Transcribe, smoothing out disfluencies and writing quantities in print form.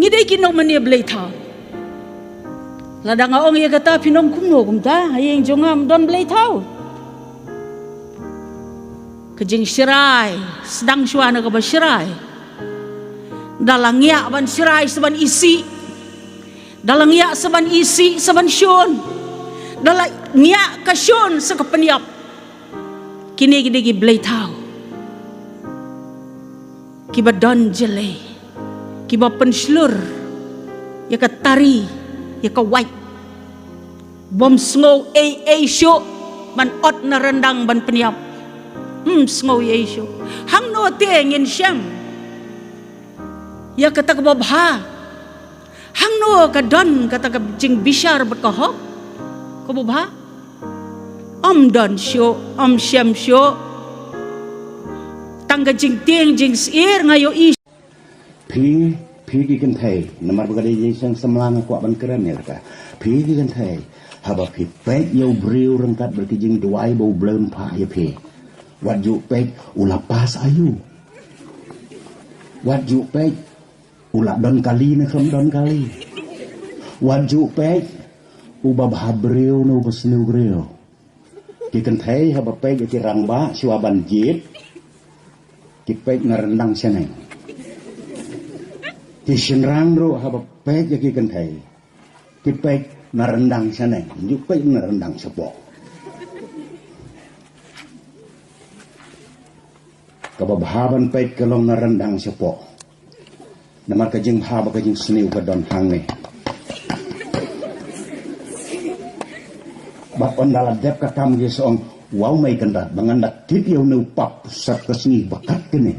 ngidai kinong mania belai tau ladang aong ia kata pinom kumno kumta hayeng jongam don belai tau kejing syirai sedang syuana ke basyirai dalang yak ban syirai seban isi dalang yak seban isi seban syun dalang yak ka syun sekepeniap kini gidigi belai tau kiba don jele kiba penslur ya ka tari ya ka white bom sngo syuk man ot na rendang ban peniap sngo syuk hang no tengin syam ya kata ka babha hang no ka don kata ka jing bishar bat ka hok ka babha don syuk syam syuk tangga jing tieng jing sir ngayo Pi di kan thai namar bagade jeng semlang ko ban keren ya ka pi di kan thai haba pi pek yo breu rengkat berki jing duai bau blem pa ya pi wat ju pek ula pas ayu wat ju pek ula don kali na kham don kali wat ju pek uba bah breu no basnu breu ki kan thai haba pek ki rangba shua ban jit ki pek ngarendang seneng ki senrang ro haba pek ki kan thai ki pek narendang seneng ju pek narendang sepo kababhaban pek kalong narendang sepo namar kajing haba kajing sniu ka don hangne bapon dalam dep ka kam ge song wow mai kandat bangandak tip yo no pap sat kasni bakat kene